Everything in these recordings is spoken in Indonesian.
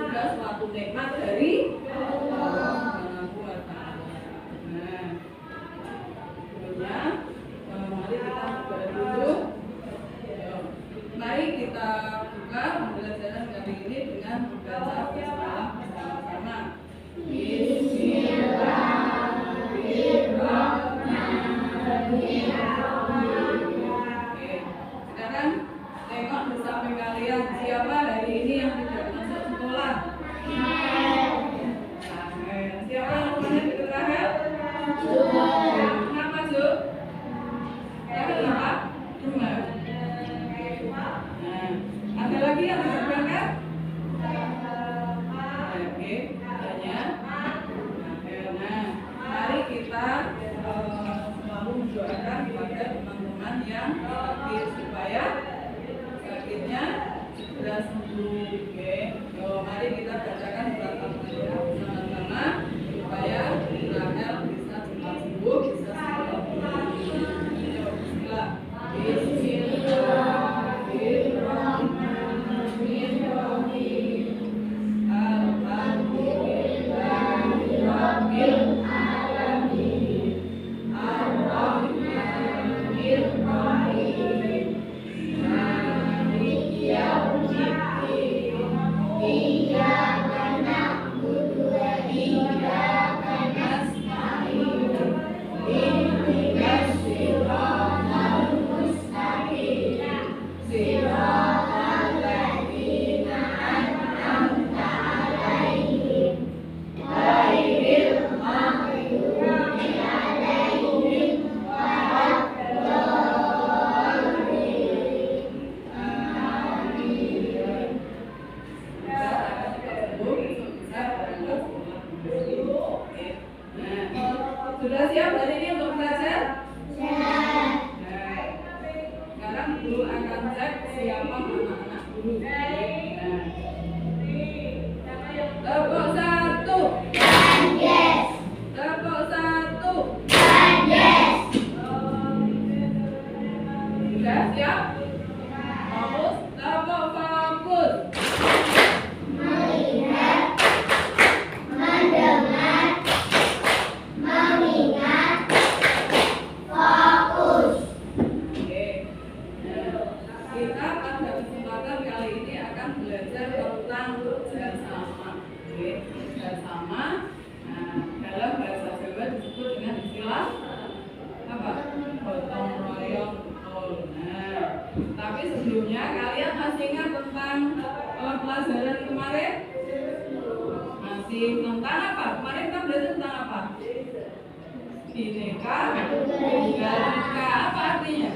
juga suatu nikmat dari Allah Subhanahu wa Ta'ala. Nah, sebelumnya mari kita buka dulu. Mari kita buka pembelajaran kali ini dengan membaca bismillah bersama-sama. Oke, sekarang tengok di samping kalian siapa hari ini yang tidak masuk sekolah? Siapa yang rumahnya dekat Rahel? Kenapa, Ju? Kenapa? Rumah. Nah, ada lagi yang tidak berangkat? Oke, banyak. Nah, mari kita selalu mendoakan kepada teman-teman yang sakit supaya sakitnya segera sembuh. Oke, mari kita bacakan surat Al-Fatihah bersama-sama supaya Rahel bisa cepat sembuh, bisa sekolah. Sudah siap hari ini untuk belajar? Siap. Nah, sekarang guru akan cek siapa anak-anak guru. Tepuk satu. Yes. Tepuk satu. Yes. Sudah siap? Fokus. Tepuk fokus. Melihat, mendengar, mengingat, fokus. Oke. Nah, kita pada kesempatan kali ini akan belajar tentang kerjasama. Oke, kerjasama. Nah, dalam bahasa Jawa disebut dengan istilah apa? Gotong royong. Nah, tapi sebelumnya kalian masih ingat tentang pelajaran kemarin? Masih tentang apa? Kemarin kita belajar tentang apa? Bineka Tunggal Ika. Apa artinya?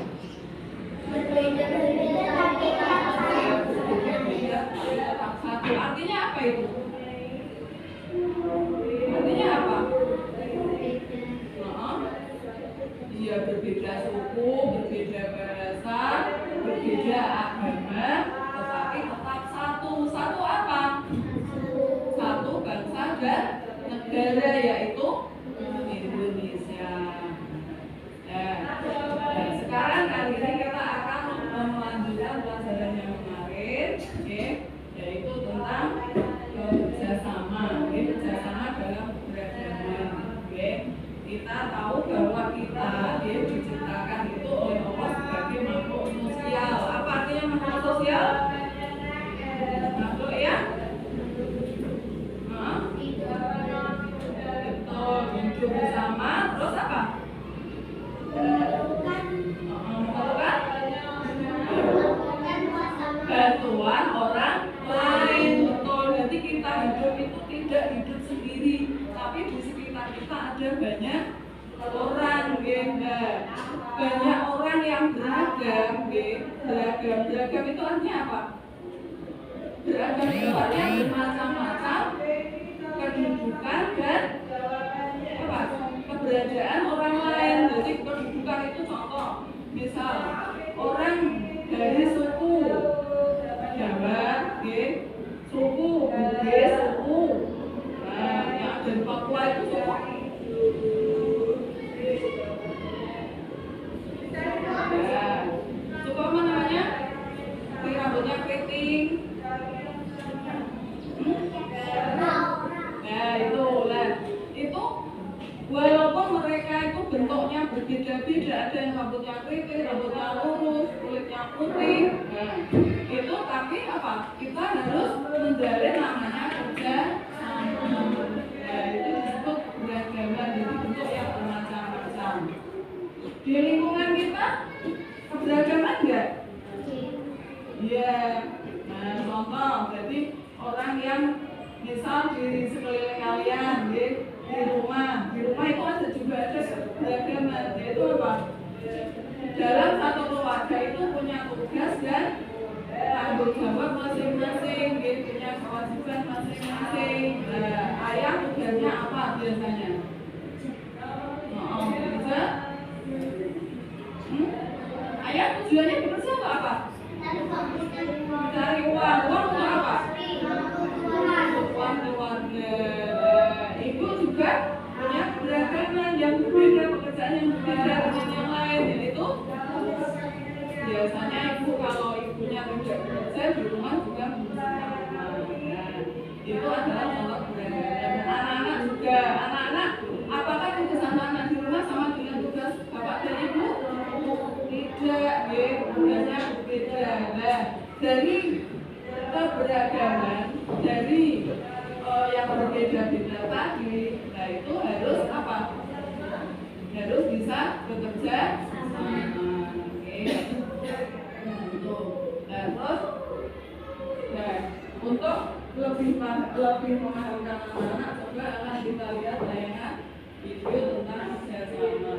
Tetap satu. Artinya apa itu? Artinya apa? Iya, berbeda suku, berbeda bahasa, berbeda agama, tetapi tetap satu. Satu apa? Satu bangsa dan negara, yaitu Indonesia. Dan sekarang kali ini kita akan melanjutkan pelajaran yang kemarin, yaitu tentang kerjasama. Kerjasama dalam keberagaman. Kita tahu bahwa kita diciptakan itu oleh Allah sebagai makhluk sosial. Apa artinya makhluk sosial? Makhluk ya? Betul, hidup bersama. Terus apa? Bantuan orang lain. Betul, jadi kita hidup itu tidak hidup sendiri, tapi di sekitar kita ada banyak orang, banyak orang yang beragam, beragam itu artinya apa? Beragam itu artinya bermacam-macam kedudukan dan apa? Keberadaan orang lain. Jadi kedudukan itu contoh, misal orang dari suku Jawa, suku Bugis, suku yang dari Papua itu suku. Suku apa namanya? Rambutnya keriting. bentuknya berbeda-beda, ada yang rambutnya keriting, rambutnya lurus, kulitnya putih. Nah, itu tapi apa? Kita harus menjalin namanya kerja sama. Nah, itu disebut keberagaman, jadi bentuk yang bermacam-macam. Di lingkungan kita keberagaman enggak? Iya. Nah, contoh, jadi orang yang misal di sekeliling kalian, di rumah itu ada juga ada keberagaman, yaitu apa? Dalam satu keluarga itu punya tugas dan tanggung jawab masing-masing, punya kewajiban masing-masing. Nah, ayah tugasnya apa biasanya? Bekerja? Ayah tujuannya bekerja untuk apa? Cari uang. Uang untuk apa? Uang keluarga. Ibu juga punya keberagaman yang berbeda, pekerjaan yang berbeda dengan yang lain, yaitu biasanya ibu kalau ibunya tidak bekerja di rumah juga membersihkan rumah. Nah, itu adalah contoh keberagaman. Anak-anak juga, anak-anak apakah tugas anak-anak di rumah sama dengan tugas bapak dan ibu? Tidak, tugasnya berbeda. Nah, dari keberagaman, dari yang berbeda-beda tadi, nah itu harus apa? Harus bisa bekerja sama. Untuk lebih memahamkan anak-anak, coba akan kita lihat tayangan video tentang kerjasama.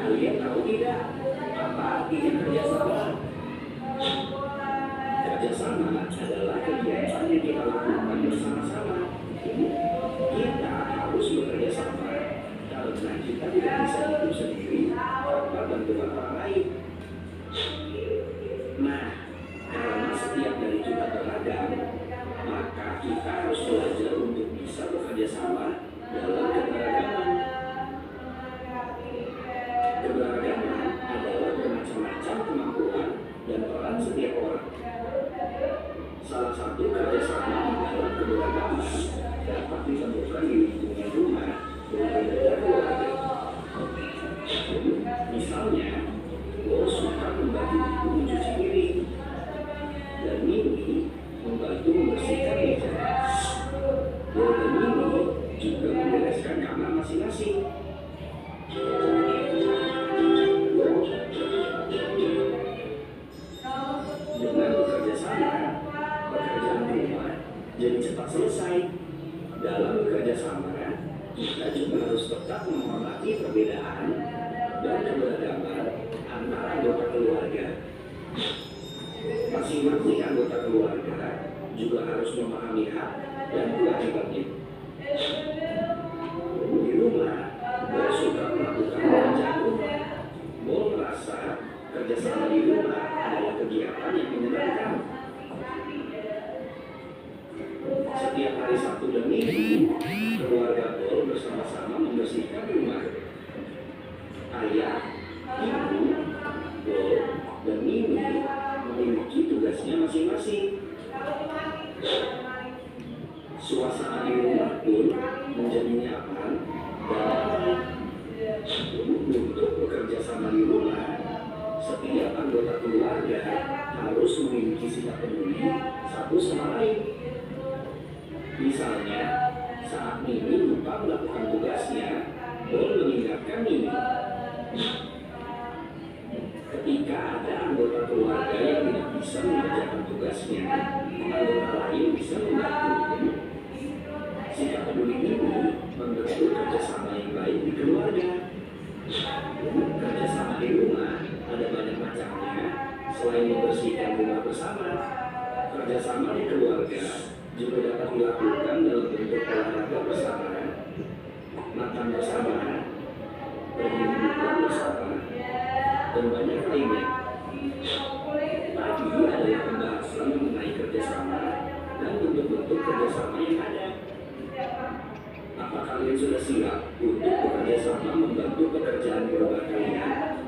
Kalian tahu tidak apa artinya kerjasama? Kerjasama adalah kegiatan yang kita lakukan bersama-sama. Kita harus bekerja sama karena kita tidak bisa hidup sendiri tanpa bantuan orang lain. Nah, karena setiap dari kita beragam, maka kita harus belajar untuk bisa bekerja sama dalam keberagaman. Keberagaman adalah bermacam-macam kemampuan dan peran setiap orang. Salah satu kerjasama dalam keberagaman dapat ditemukan di lingkungan rumah dan keluarga. Misalnya, Bo suka membantu ibu mencuci piring, dan Mimi membantu membersihkan meja. Bo dan Mimi juga membereskan kamar masing-masing. Dengan bekerja sama, pekerjaan rumah jadi cepat selesai. Dalam bekerja sama, kita juga harus tetap menghormati perbedaan dan keberagaman antara anggota keluarga. Masing keluarga juga harus memahami hak dan kewajibannya. Di rumah, Bol suka melakukan pekerjaan rumah. Bol merasa kerjasama di rumah adalah kegiatan yang menyenangkan. Setiap hari Sabtu dan Minggu, keluarga Bol bersama-sama membersihkan rumah. Ayah, ibu, Bol, dan Mimi memiliki tugasnya masing-masing. Suasana di rumah pun menjadi nyaman dan damai. Untuk bekerja sama di rumah, setiap anggota keluarga harus memiliki sikap peduli satu sama lain. Misalnya, saat Mimi lupa melakukan tugasnya, Bol mengingatkan Mimi. Ketika ada anggota keluarga yang tidak bisa mengerjakan tugasnya, anggota lain bisa membantu. Sikap peduli ini membentuk kerjasama yang baik di keluarga. Kerjasama di rumah ada banyak macamnya. Selain membersihkan rumah bersama, kerjasama di keluarga juga dapat dilakukan dalam bentuk olahraga bersama, makan bersama, pergi liburan bersama, dan banyak lainnya. Tadi adalah pembahasan mengenai kerjasama dan bentuk-bentuk kerjasama yang ada. Apa kalian sudah siap untuk bekerja sama membantu pekerjaan di rumah kalian?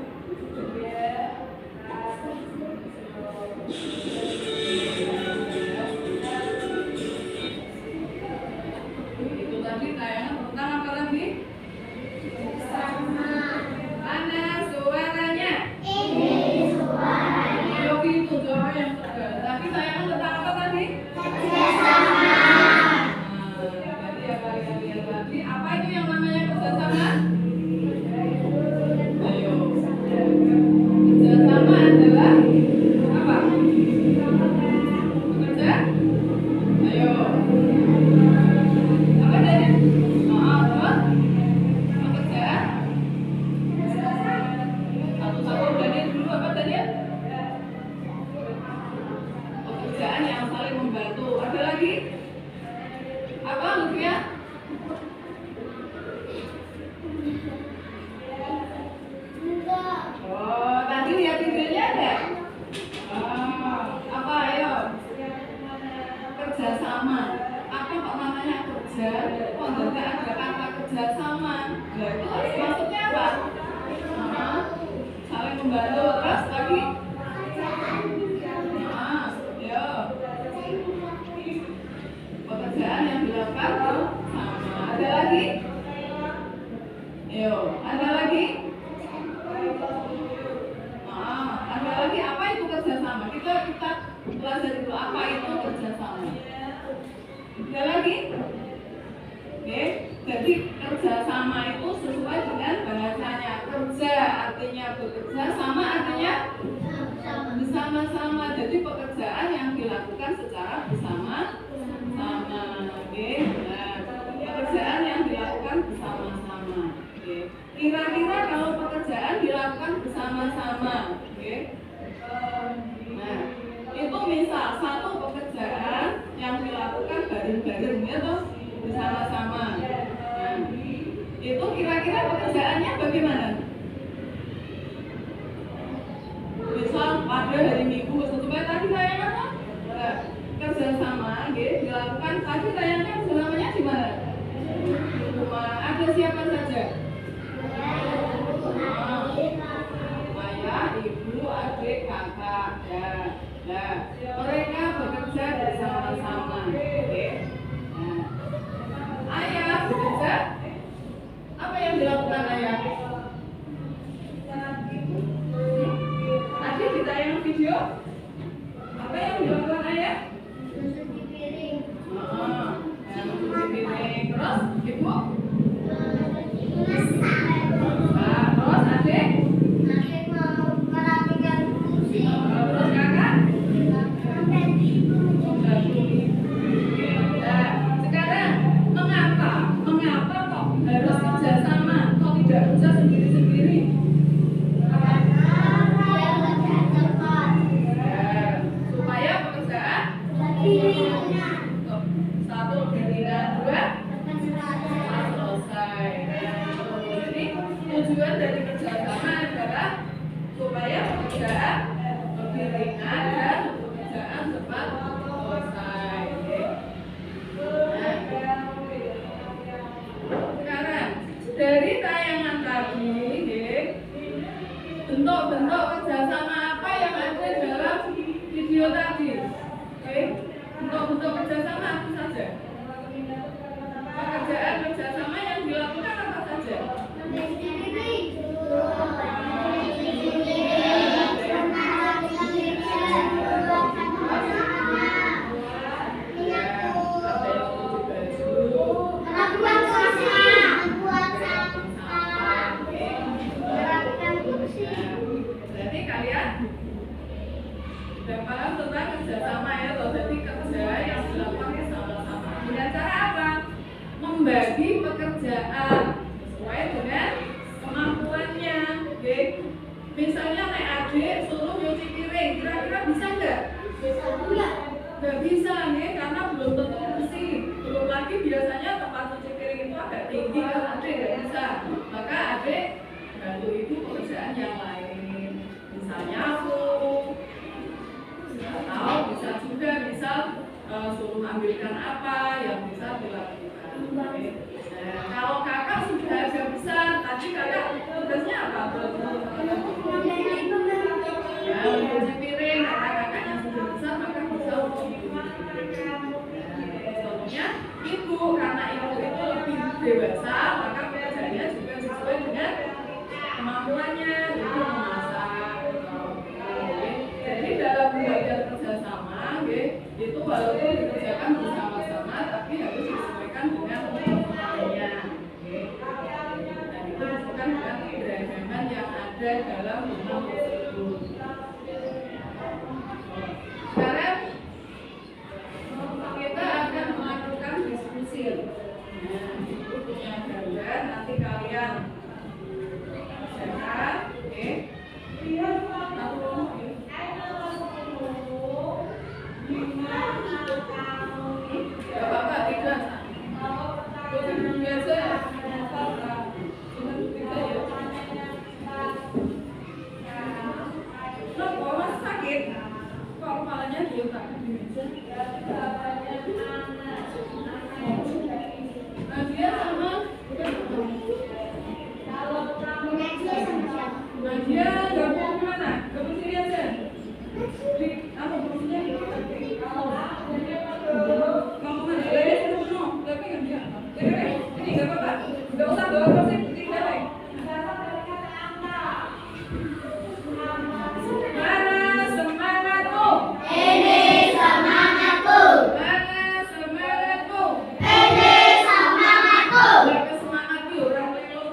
Itu tadi tayangan tentang apa lagi? Mana suaranya? Yo gitu jawab yang benar. Tapi tayangan tentang apa tadi? Jadi ya kalian lihat tadi apa itu yang namanya kerjasama? Ayo. Kerjasama adalah apa? Bekerja? Ayo. Apa tadi? Apa? Bekerja? Satu-satu jadi dulu apa tadi? Pekerjaan yang saling membantu. Ada lagi? Apa Lutfia? Oh, tadi lihat videonya ada? Apa ayo? Kerjasama. Apa kok namanya kerja? Kok enggak ada kata kerjasama? Nah itu maksudnya apa? Saling membantu. Terus lagi? Yo. Pekerjaan yang dilakukan sama. Ada lagi? Yo, ada lagi? Ada lagi apa itu kerjasama? Kita pelajari dulu apa itu kerjasama. Ada lagi? Oke, jadi kerjasama itu sesuai dengan bahasanya. Kerja artinya bekerja, sama artinya bersama-sama. Jadi pekerjaan yang dilakukan secara bersama-sama. Oke, nah, pekerjaan yang dilakukan bersama-sama. Oke, kira-kira kalau pekerjaan dilakukan bersama-sama, oke? Nah, itu misal satu pekerjaan yang dilakukan bareng-bareng, gitu, bersama-sama. Nah, itu kira-kira pekerjaannya bagaimana? Misal pada hari Minggu, supaya tadi tayangan kan? Nah, kerjasama, gitu, dilakukan. Tadi tayangan bersamanya di mana? Di rumah. Ada siapa saja? Ayah, ibu, adik, kakak, ya. Nah, mereka bekerja bersama-sama. Oke. Nah, ayah bekerja. Apa yang dilakukan ayah? Tadi kita yang video. Apa yang dilakukan ayah? Mencuci piring. Terus ibu? Terus adik? Merapikan kursi. Terus kakak? Sekarang mengapa kok harus kerjasama? Kok tidak kerja sendiri-sendiri? Supaya pekerjaan tujuan dari kerjasama adalah supaya pekerjaan lebih ringan dan pekerjaan cepat selesai. Nah, sekarang dari tayangan tadi, bentuk-bentuk kerjasama apa yang ada dalam video tadi? Bentuk-bentuk kerjasama apa saja? Pekerjaan kerjasama yang dilakukan apa saja? Berarti kalian sudah paham tentang kerjasama ya, loh. Jadi kerja yang dilakukan bersama-sama. Dengan cara apa? Membagi pekerjaan sesuai dengan kemampuannya. Oke. Misalnya nek adik suruh nyuci piring, kira-kira bisa nggak? Nggak bisa nih, karena belum tentu bersih. Belum lagi biasanya tempat cuci piring itu agak tinggi, kan adik nggak bisa. Maka adik bantu ibu pekerjaan yang lain, misalnya atau bisa juga suruh ambilkan apa yang bisa dilakukan. Nah, kalau kakak sudah agak besar, tadi kakak tugasnya apa? Ya, mencuci piring. Karena kakaknya sudah besar, maka bisa mencuci piring. Contohnya ibu, karena ibu itu lebih dewasa, maka pekerjaannya juga sesuai dengan kemampuannya, itu memasak. Jadi dalam pembagian kerjasama, itu walaupun dikerjakan bersama-sama, tapi harus disesuaikan dengan kemampuannya. Dan itu disebutkan dengan keberagaman yang ada dalam rumah tersebut. Sekarang kita akan melakukan diskusi. Nah, itu punya gambar, nanti kalian silakan, oke? Bapak tidak, biasa. Kok mas sakit? Kok kepalanya diletakkan di meja? Nadia sama Nadia gabung kemana? Gabung sini aja. Apa fungsinya? Kamu kemana? Lele sudah penuh. Tapi nggak dia. Lele, ini nggak apa-apa. Nggak usah bawa kursi. Ini lele. Mana semangatmu? Ini semangatku. Mana semangatmu? Ini semangatku. Jaga semangat yuk, orang lelo.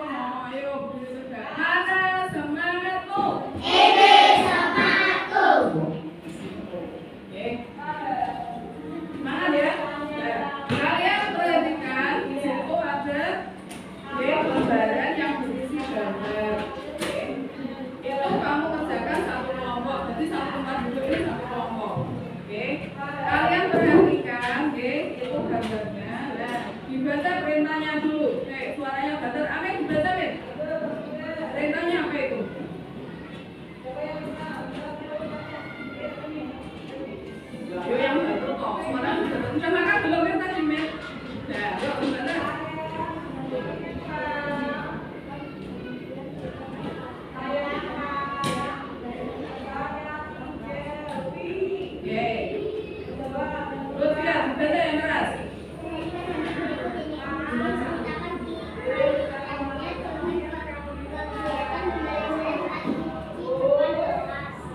Ayo, berdiri tegak. Mana semangatmu? Ini semangatku. Oke. Semangat ya. Nah, kalian perhatikan di situ ada lembaran yang berisi gambar. Oke. Itu kamu kerjakan satu kelompok. Jadi satu tempat duduk ini satu kelompok. Oke. Kalian perhatikan, itu gambarnya. Nah, dibaca perintahnya dulu. Suaranya bater. Apa yang dibaca, Min? Perintahnya apa itu? Yo yang baru kok, suara sudah makan belum ya tadi, Min? Nah, yuk gimana? Terus ya, dibaca yang keras.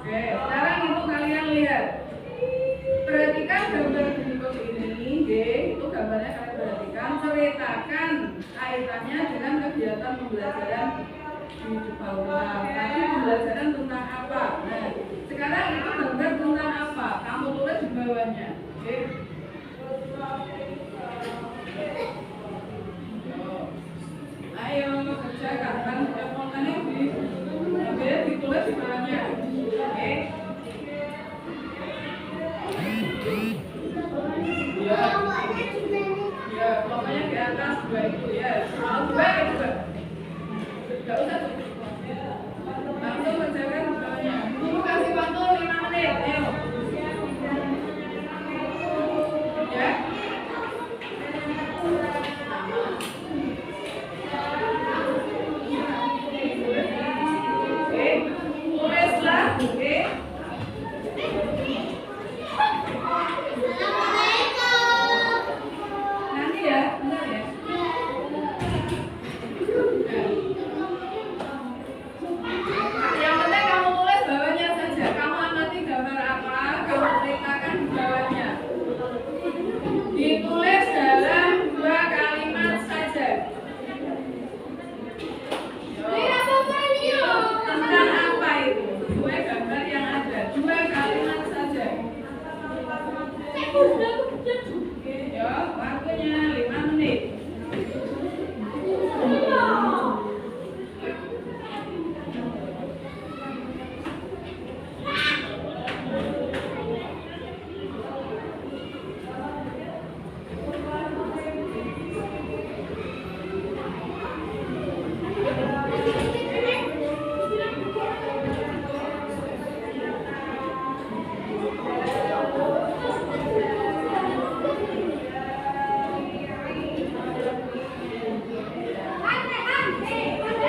Oke, sekarang itu kalian lihat. Perhatikan gambar berikut ini, itu gambarnya kalian perhatikan, ceritakan kaitannya dengan kegiatan pembelajaran di bawah. Tadi pembelajaran tentang apa? Nah, sekarang itu gambar tentang apa? Kamu tulis di bawahnya. Oke. Ayo kerjakan, kan potongannya ditulis di bawahnya. Oke. Ya, pokoknya di atas dua itu ya. Dua ya juga. Nggak usah tuh. Langsung kerjakan tugasnya. Ibu kasih waktu 5 menit. Ayo. Ya. Oke. Tulislah. Oke. Nanti ya, bentar ya. Yang penting kamu tulis bawahnya saja. Kamu amati gambar apa, kamu ceritakan di bawahnya. Ditulis dalam 2 kalimat saja. Tentang apa itu? Sesuai gambar yang ada. 2 kalimat saja. Yo, waktunya 5 menit.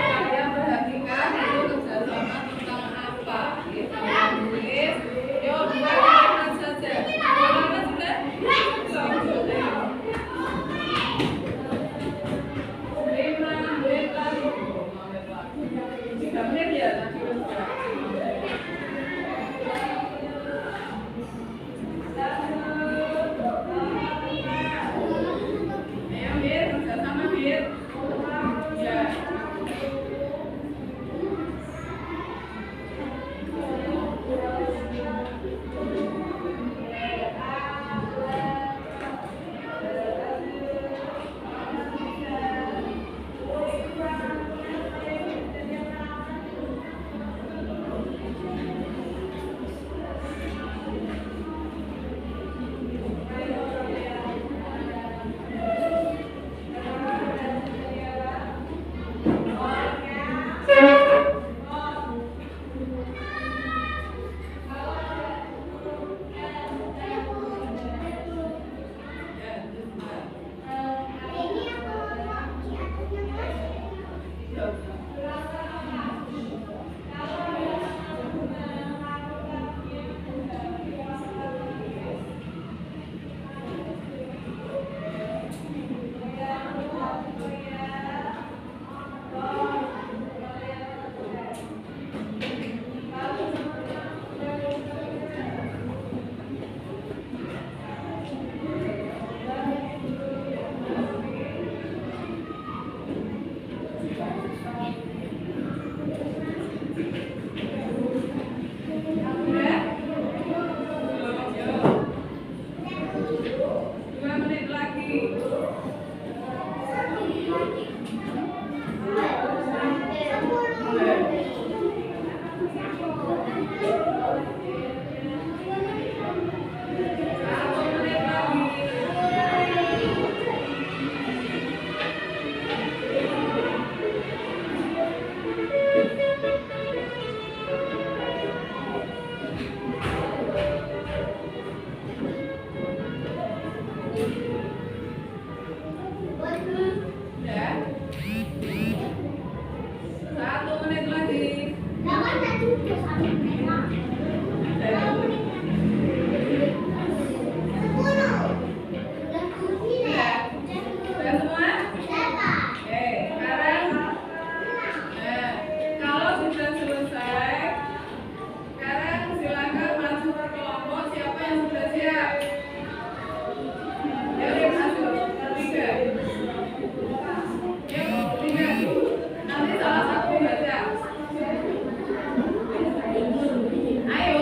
Kalian perhatikan itu kerjasama tentang apa? Kita tulis. Yo, 2 kalimat saja. 2 kalimat sudah? Lima menit lagi. 3 menit ya tadi sudah. Ayo Bir, kerjasama Bir. Ya. Ayo,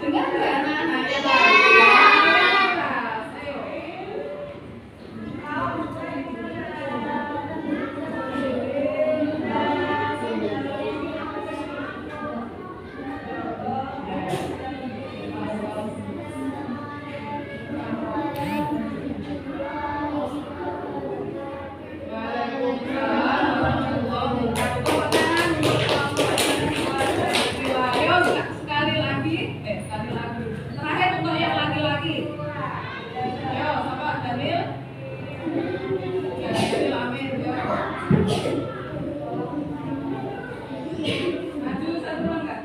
Dengar nggak anak-anak yang lain? Keras, ayo. Sekali lagi. Terakhir untuk yang laki-laki. Ayo, sama Daniel. Ya, Daniel, amin. Ya. Maju satu langkah.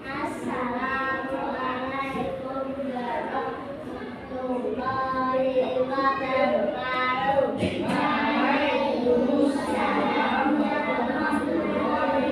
Assalamualaikum warahmatullahi wabarakatuh. Waalaikumsalam warahmatullahi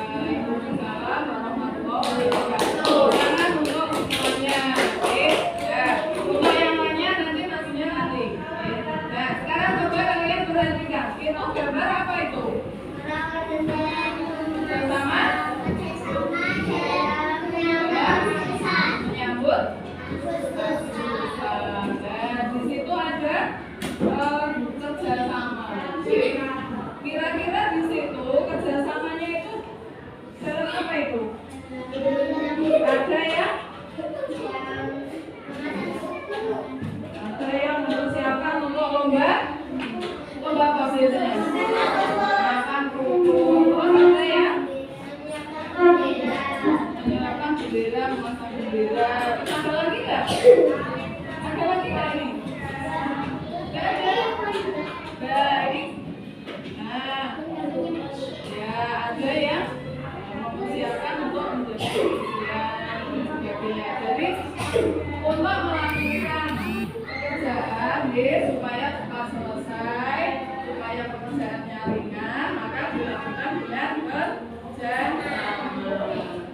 Waalaikumsalam warahmatullahi wabarakatuh. Jangan untuk semuanya. Oke. Ya. Untuk yang lainnya nanti maksudnya nanti. Nah, sekarang coba kalian perhatikan. Itu gambar apa itu? Bersama menyambut. Dan di situ ada kerjasama. Kira-kira di situ kerjasamanya itu dalam apa itu? Ada yang mempersiapkan untuk lomba apa biasanya? Makan kerupuk. Terus ada yang menyiapkan bendera, memasang bendera. Terus ada lagi nggak? Ada lagi nggak ini? Nggak ada. Baik. Nah, ya ada yang mempersiapkan untuk menjadi pilihan. Jadi untuk melakukan pekerjaan supaya cepat selesai, supaya pekerjaannya ringan, maka dilakukan dengan kerjasama.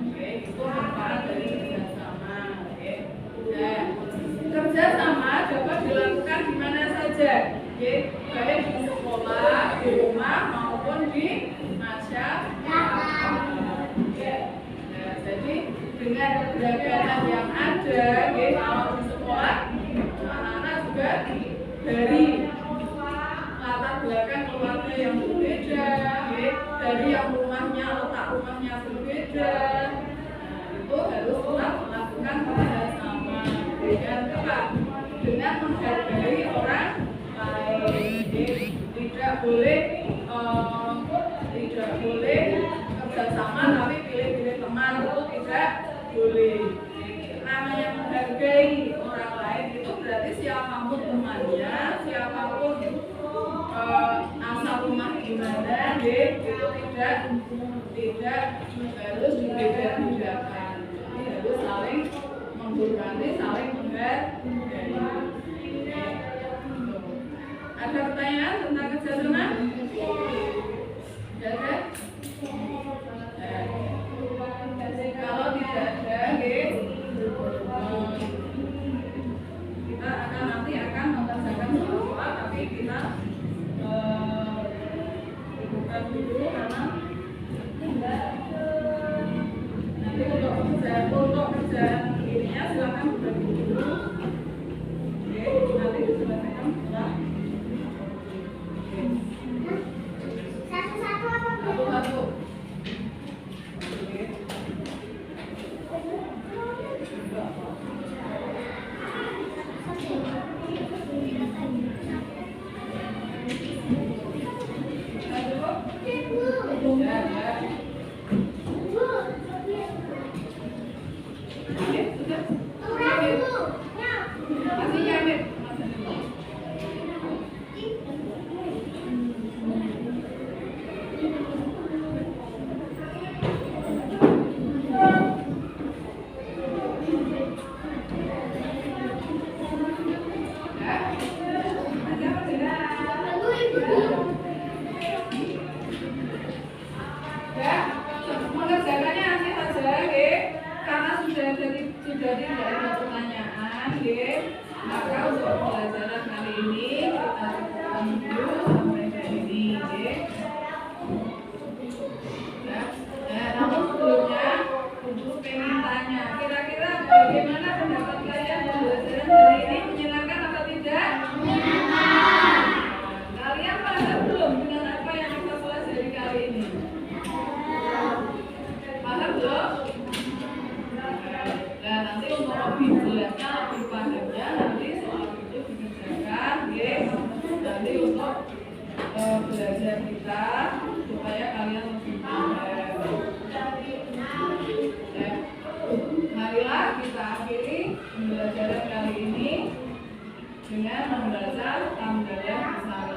Oke, itu manfaat dari kerjasama. Oke, dan kerjasama dapat dilakukan di mana saja. Oke, baik di sekolah, di rumah maupun di masyarakat. Nah, jadi dengan kegiatan yang ada, kalau di sekolah anak-anak juga dari latar belakang keluarga yang berbeda, dari yang letak rumahnya berbeda. Nah, itu harus tetap melakukan kerjasama dengan apa? Dengan menghargai orang lain. Tidak boleh kerjasama tapi pilih-pilih teman, itu tidak boleh. Namanya menghargai orang lain itu berarti siapapun temannya, siapapun asal rumah gimana, itu tidak harus dibeda-bedakan. Jadi harus saling menghormati, saling menghargai. Ada pertanyaan tentang kerjasama? Ada? Kalau tidak ada, kita nanti akan mengerjakan soal, tapi kita bukan dulu karena nanti untuk kerjaan ininya silakan buka dulu. Oke, nanti diselesaikan setelah satu-satu. Sudah. Ya, mengerjakannya nanti saja, ya. Karena sudah tidak ada pertanyaan, ya. Maka untuk pembelajaran kali ini kita cukupkan dulu sampai di sini, ya. Namun sebelumnya, Ibu pengen tanya, kira-kira bagaimana pendapat kalian pembelajaran hari ini? Menyenangkan atau tidak? Menyenangkan. Kalian paham belum dengan apa yang kita pelajari kali ini? Paham belum? Nah, nanti untuk lebih jelasnya, lebih pahamnya, nanti soal itu dikerjakan, ya. Nanti untuk belajar kita supaya kalian lebih paham. Marilah kita akhiri pembelajaran kali ini dengan membaca hamdalah bersama.